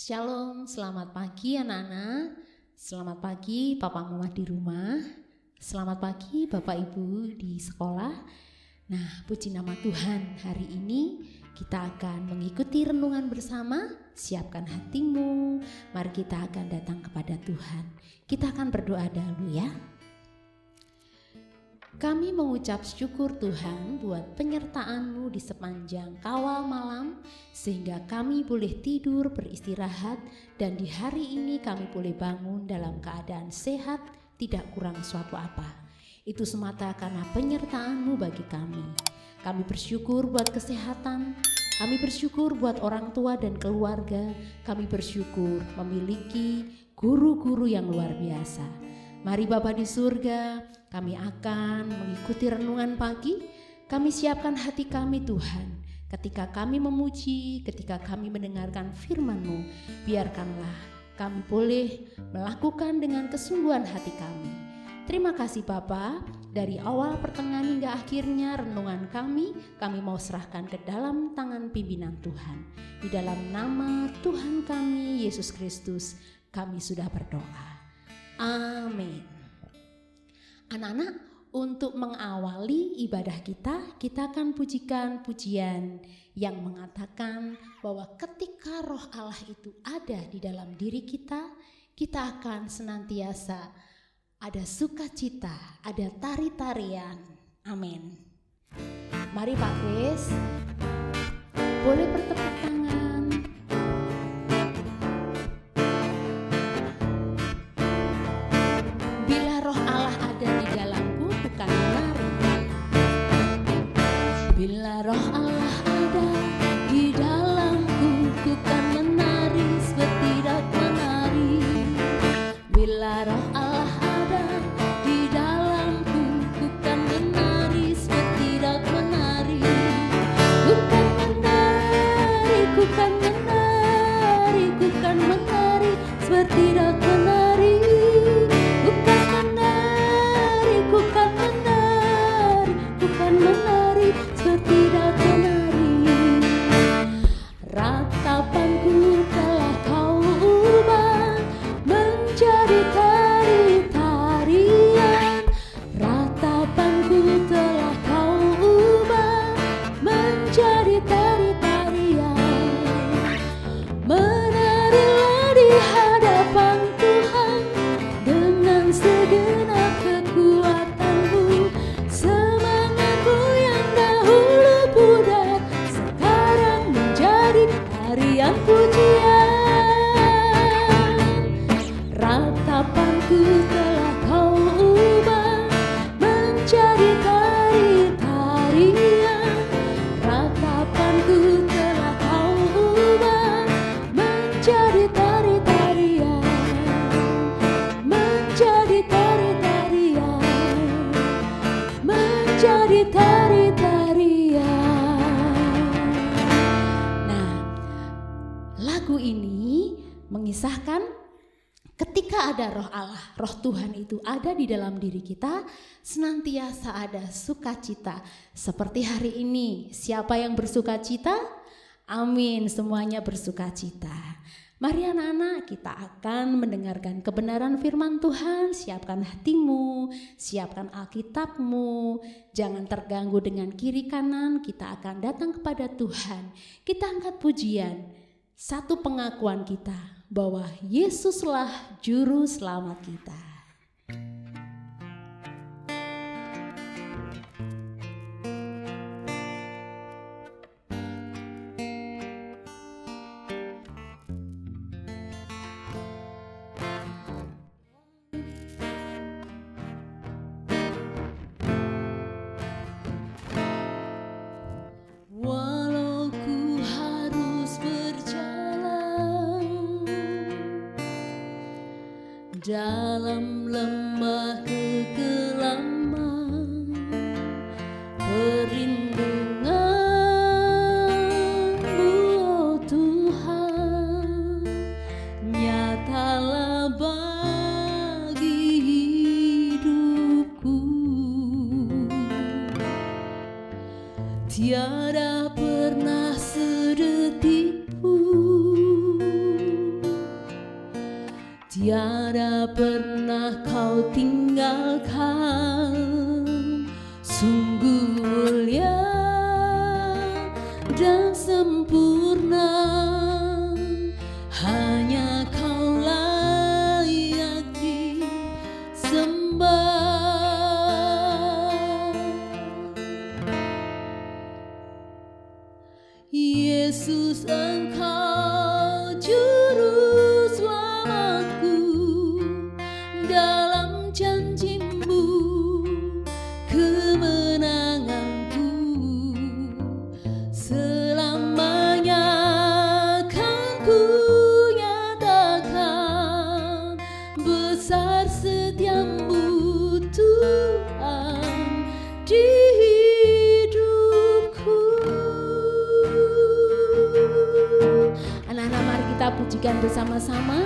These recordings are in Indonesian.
Shalom, selamat pagi anak-anak. Selamat pagi papa mama di rumah. Selamat pagi bapak ibu di sekolah. Nah, puji nama Tuhan, hari ini kita akan mengikuti renungan bersama. Siapkan hatimu, mari kita akan datang kepada Tuhan. Kita akan berdoa dahulu ya. Kami mengucap syukur Tuhan buat penyertaan-Mu di sepanjang kawal malam, sehingga kami boleh tidur beristirahat, dan di hari ini kami boleh bangun dalam keadaan sehat, tidak kurang suatu apa. Itu semata karena penyertaan-Mu bagi kami. Kami bersyukur buat kesehatan, kami bersyukur buat orang tua dan keluarga, kami bersyukur memiliki guru-guru yang luar biasa. Mari Bapa di surga, kami akan mengikuti renungan pagi. Kami siapkan hati kami Tuhan. Ketika kami memuji, ketika kami mendengarkan firman-Mu, biarkanlah kami boleh melakukan dengan kesungguhan hati kami. Terima kasih Bapa, dari awal pertengahan hingga akhirnya renungan kami mau serahkan ke dalam tangan pimpinan Tuhan. Di dalam nama Tuhan kami, Yesus Kristus, kami sudah berdoa. Amin. Anak-anak, untuk mengawali ibadah kita akan pujikan pujian yang mengatakan bahwa ketika Roh Allah itu ada di dalam diri kita akan senantiasa ada sukacita, ada tari-tarian. Amin. Mari Pak Kris, boleh bertepuk tangan. Bila Roh Allah ada di dalamku, ku kan menari seperti dak menari. Bila Roh Allah ada di dalamku, ku kan menari seperti dak menari. Ku kan menari, ku kan menari, ku kan menari seperti dak menari. Ku kan menari, ku kan menari, ku kan menari seperti dak menari. Ratapanku telah kau ubah menjadi tari-tarian. Ratapanku telah kau ubah menjadi tari-tarian. Menarilah di hadapan Tuhan dengan segenap kekuatanmu. Semangatmu yang dahulu pudar sekarang menjadi tarian pujian. Ratapanku telah kau ubah menjadi tari-tarian. Ratapanku telah kau ubah menjadi tari-tarian. Menjadi tari-tarian. Menjadi tari-tarian. Nah, lagu ini mengisahkan ketika ada Roh Allah, Roh Tuhan itu ada di dalam diri kita, senantiasa ada sukacita. Seperti hari ini, siapa yang bersukacita? Amin, semuanya bersukacita. Mari anak-anak, kita akan mendengarkan kebenaran firman Tuhan. Siapkan hatimu, siapkan Alkitabmu. Jangan terganggu dengan kiri kanan, kita akan datang kepada Tuhan. Kita angkat pujian, satu pengakuan kita bahwa Yesuslah juru selamat kita. Walau ku harus berjalan dalam lembah kegelapan, perlindungan-Mu, oh Tuhan, nyatalah bagi hidupku. Tiada pernah sedetik pun tiada pernah kau tinggalkan. Sungguh mulia dan sempurna, hanya kau layak disembah. Yesus, Engkau juru selamatku, dalam janji-Mu kemenanganku. Selamanya kan ku nyatakan besar setiamu Tuhan di hidupku. Anak-anak, mari kita pujikan bersama-sama.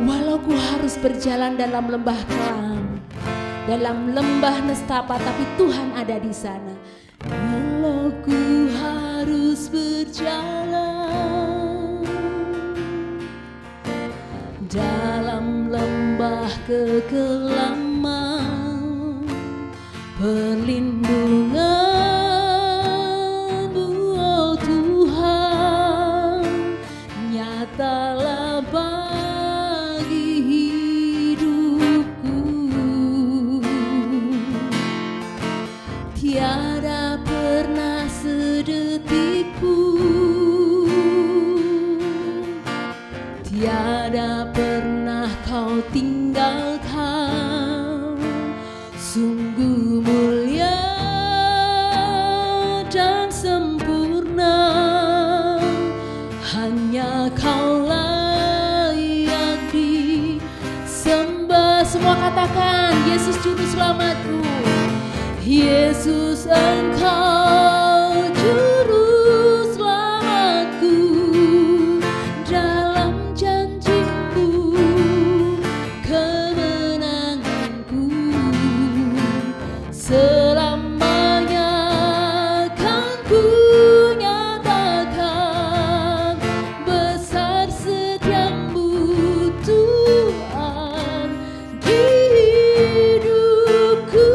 Walau ku harus berjalan dalam lembah kelam, dalam lembah nestapa, tapi Tuhan ada di sana. Walau ku harus berjalan dalam lembah kekelaman, perlindungan-Mu, oh Tuhan, nyatalah bagi hidupku. Tiada pernah sedetik pun, tiada pernah kau tinggalkan. Sungguh mulia dan sempurna, hanya kau layak disembah. Semua katakan, Yesus juru selamatku. Yesus, Engkau juru selamatku, dalam janji-Mu kemenanganku. Selamanya kan ku nyatakan besar setiamu Tuhan di hidupku.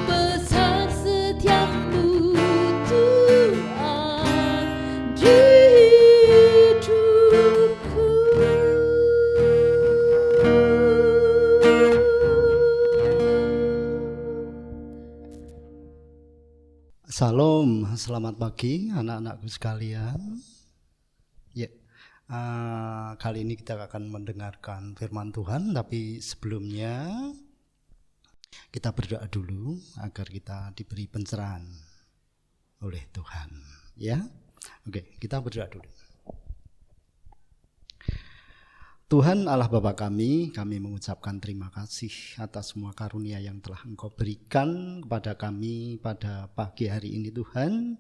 Besar setiamu Tuhan di hidupku. Salam, selamat pagi anak-anakku sekalian. Ya, kali ini kita akan mendengarkan firman Tuhan, tapi sebelumnya kita berdoa dulu agar kita diberi pencerahan oleh Tuhan. Ya, oke, kita berdoa dulu. Tuhan Allah Bapa kami mengucapkan terima kasih atas semua karunia yang telah Engkau berikan kepada kami pada pagi hari ini Tuhan,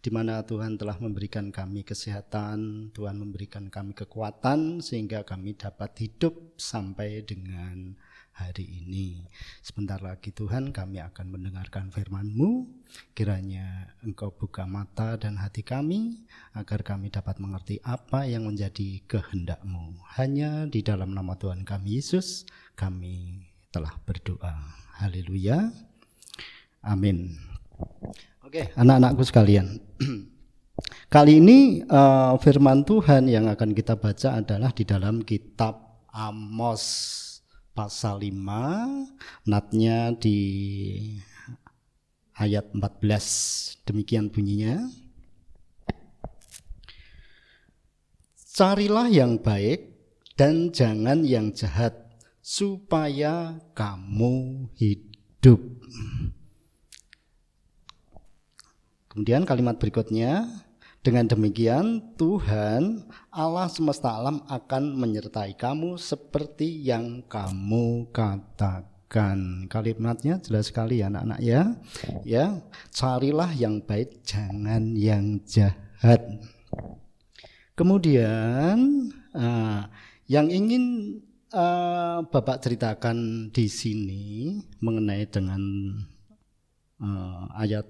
di mana Tuhan telah memberikan kami kesehatan, Tuhan memberikan kami kekuatan sehingga kami dapat hidup sampai dengan hari ini. Sebentar lagi Tuhan kami akan mendengarkan firman-Mu, kiranya Engkau buka mata dan hati kami agar kami dapat mengerti apa yang menjadi kehendak-Mu. Hanya di dalam nama Tuhan kami Yesus kami telah berdoa. Haleluya. Amin. Oke, anak-anakku sekalian. Kali ini firman Tuhan yang akan kita baca adalah di dalam kitab Amos pasal 5, natnya di ayat 14. Demikian bunyinya. Carilah yang baik dan jangan yang jahat, supaya kamu hidup. Kemudian kalimat berikutnya, dengan demikian Tuhan Allah semesta alam akan menyertai kamu seperti yang kamu katakan. Kalimatnya jelas sekali anak-anak ya. Ya, carilah yang baik, jangan yang jahat. Kemudian yang ingin Bapak ceritakan di sini mengenai dengan ayat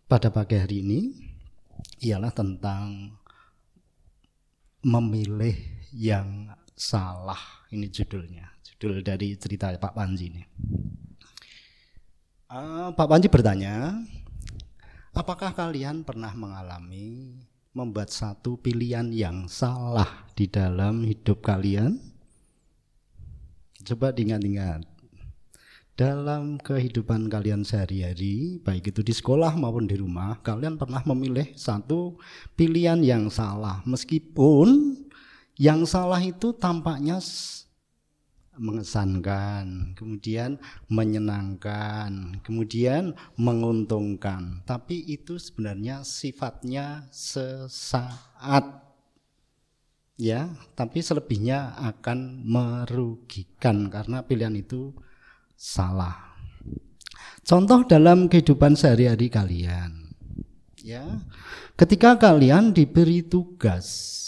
pada pagi hari ini ialah tentang memilih yang salah. Ini judulnya, judul dari cerita Pak Panji ini. Pak Panji bertanya, apakah kalian pernah mengalami membuat satu pilihan yang salah di dalam hidup kalian? Coba diingat-ingat. Dalam kehidupan kalian sehari-hari, baik itu di sekolah maupun di rumah, kalian pernah memilih satu pilihan yang salah. Meskipun yang salah itu tampaknya mengesankan, kemudian menyenangkan, kemudian menguntungkan. Tapi itu sebenarnya sifatnya sesaat. Ya, tapi selebihnya akan merugikan karena pilihan itu salah. Contoh dalam kehidupan sehari-hari kalian, ya, ketika kalian diberi tugas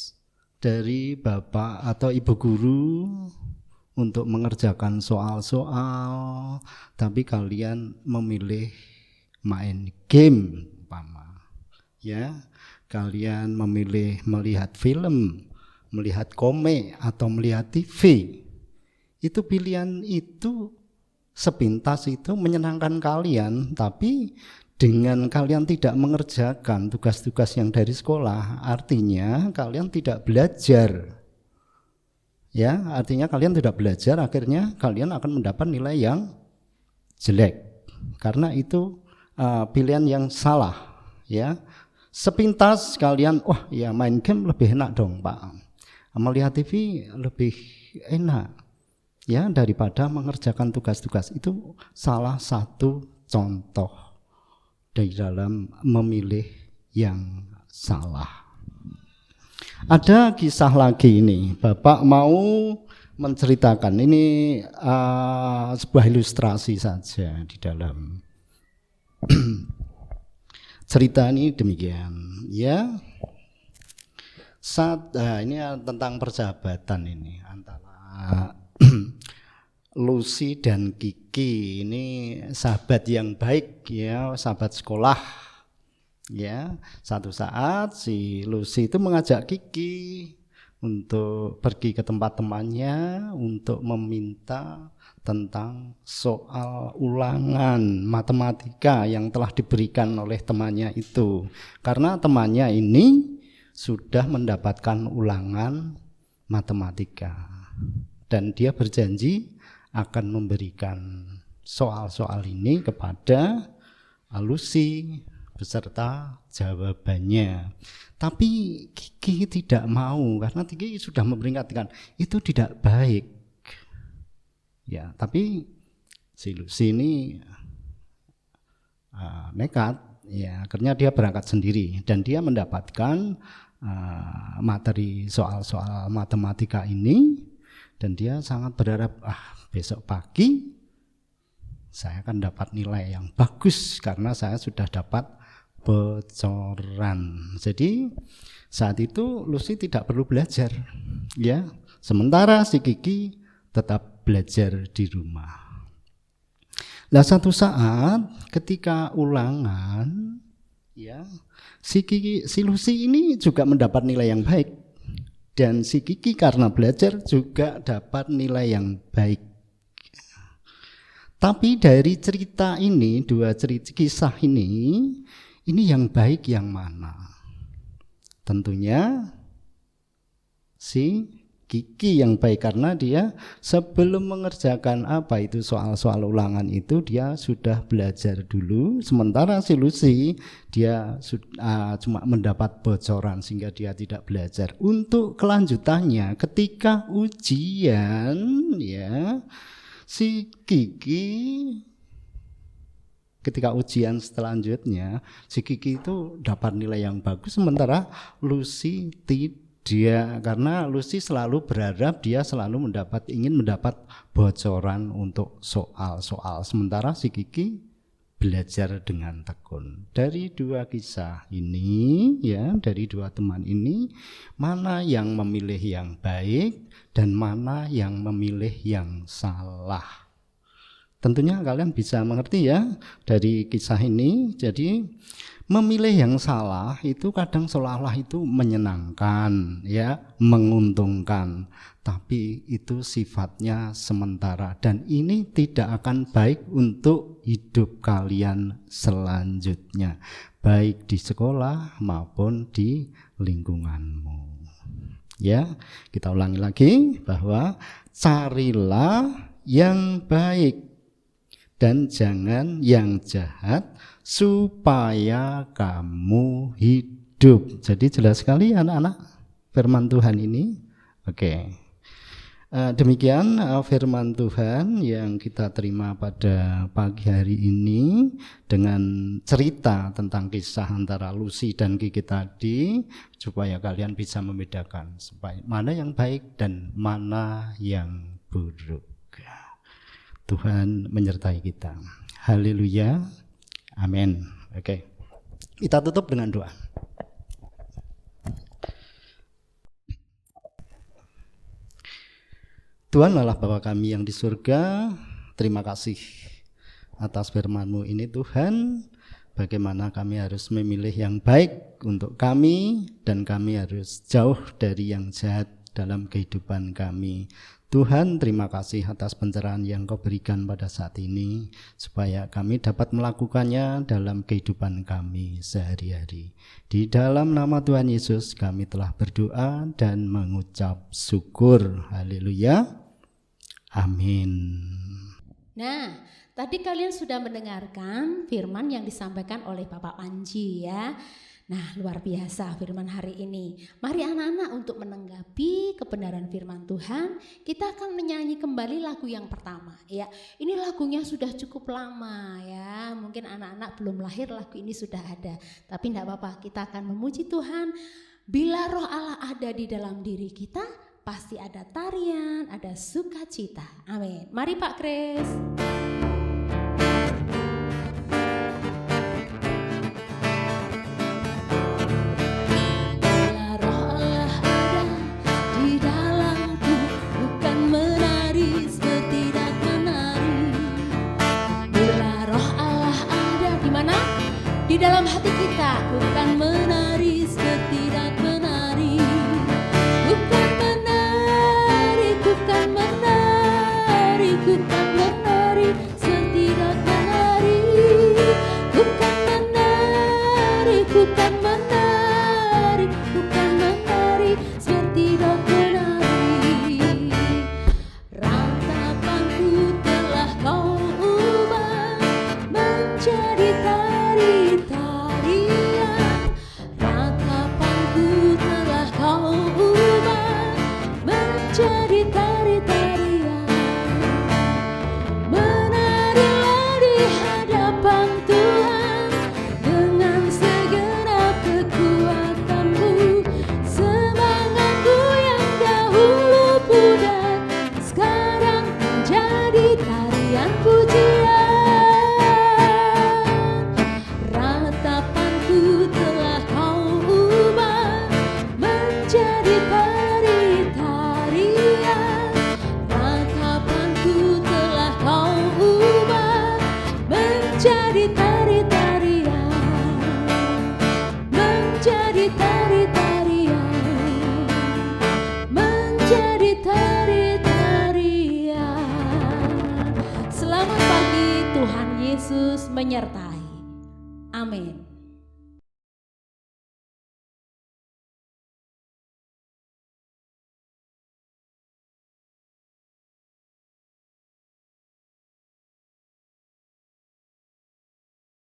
dari bapak atau ibu guru untuk mengerjakan soal-soal, tapi kalian memilih main game, umpama, ya, kalian memilih melihat film, melihat komik atau melihat TV, itu pilihan itu sepintas itu menyenangkan kalian, tapi dengan kalian tidak mengerjakan tugas-tugas yang dari sekolah, artinya kalian tidak belajar. Ya, artinya kalian tidak belajar, akhirnya kalian akan mendapat nilai yang jelek. Karena itu pilihan yang salah, ya. Sepintas kalian, wah ya main game lebih enak dong, Pak. Melihat TV lebih enak, ya, daripada mengerjakan tugas-tugas. Itu salah satu contoh dari dalam memilih yang salah. Ada kisah lagi ini, Bapak mau menceritakan ini sebuah ilustrasi saja di dalam cerita ini demikian, ya. Ini tentang persahabatan ini antara Lucy dan Kiki. Ini sahabat yang baik, ya, sahabat sekolah, ya. Suatu saat si Lucy itu mengajak Kiki untuk pergi ke tempat temannya untuk meminta tentang soal ulangan matematika yang telah diberikan oleh temannya itu, karena temannya ini sudah mendapatkan ulangan matematika dan dia berjanji akan memberikan soal-soal ini kepada Lucy beserta jawabannya. Tapi Kiki tidak mau karena Kiki sudah memperingatkan itu tidak baik. Ya, tapi si Lucy ini nekat, ya, akhirnya dia berangkat sendiri dan dia mendapatkan materi soal-soal matematika ini dan dia sangat berharap besok pagi saya akan dapat nilai yang bagus karena saya sudah dapat bocoran. Jadi saat itu Lucy tidak perlu belajar, ya, sementara si Kiki tetap belajar di rumah. Nah, satu saat ketika ulangan, ya, si Lucy ini juga mendapat nilai yang baik dan si Kiki karena belajar juga dapat nilai yang baik. Tapi dari cerita ini, dua cerita kisah ini yang baik yang mana? Tentunya si Kiki yang baik karena dia sebelum mengerjakan apa itu soal-soal ulangan itu dia sudah belajar dulu, sementara si Lucy dia cuma mendapat bocoran sehingga dia tidak belajar. Untuk kelanjutannya ketika ujian, ya, si Kiki ketika ujian selanjutnya si Kiki itu dapat nilai yang bagus sementara Lucy tidak. Karena Lucy selalu berharap dia selalu ingin mendapat bocoran untuk soal-soal, sementara si Kiki belajar dengan tekun. Dari dua kisah ini, ya, dari dua teman ini, mana yang memilih yang baik dan mana yang memilih yang salah? Tentunya kalian bisa mengerti ya dari kisah ini. Jadi memilih yang salah itu kadang seolah-olah itu menyenangkan ya, menguntungkan, tapi itu sifatnya sementara dan ini tidak akan baik untuk hidup kalian selanjutnya, baik di sekolah maupun di lingkunganmu. Ya, kita ulangi lagi bahwa carilah yang baik dan jangan yang jahat supaya kamu hidup. Jadi jelas sekali anak-anak firman Tuhan ini. Oke. Demikian firman Tuhan yang kita terima pada pagi hari ini dengan cerita tentang kisah antara Lucy dan Kiki tadi, supaya kalian bisa membedakan mana yang baik dan mana yang buruk. Tuhan menyertai kita. Haleluya. Amin. Oke. Kita tutup dengan doa. Tuhan Allah Bapa kami yang di surga, terima kasih atas firman-Mu ini Tuhan. Bagaimana kami harus memilih yang baik untuk kami dan kami harus jauh dari yang jahat dalam kehidupan kami. Tuhan, terima kasih atas pencerahan yang Kau berikan pada saat ini supaya kami dapat melakukannya dalam kehidupan kami sehari-hari. Di dalam nama Tuhan Yesus kami telah berdoa dan mengucap syukur. Haleluya. Amin. Nah, tadi kalian sudah mendengarkan firman yang disampaikan oleh Bapak Panji ya. Nah, luar biasa firman hari ini. Mari anak-anak untuk menanggapi kebenaran firman Tuhan, kita akan menyanyi kembali lagu yang pertama ya. Ini lagunya sudah cukup lama ya. Mungkin anak-anak belum lahir lagu ini sudah ada. Tapi enggak apa-apa, kita akan memuji Tuhan. Bila roh Allah ada di dalam diri kita, pasti ada tarian, ada sukacita. Amin. Mari Pak Kris. Di dalam hati kita bukan menari setidak menari, bukan menari, bukan menari, bukan menari setidak menari, bukan menari, bukan menari, bukan menari setidak menari. Ratapanku telah Kau ubah menjadi Yesus menyertai. Amin.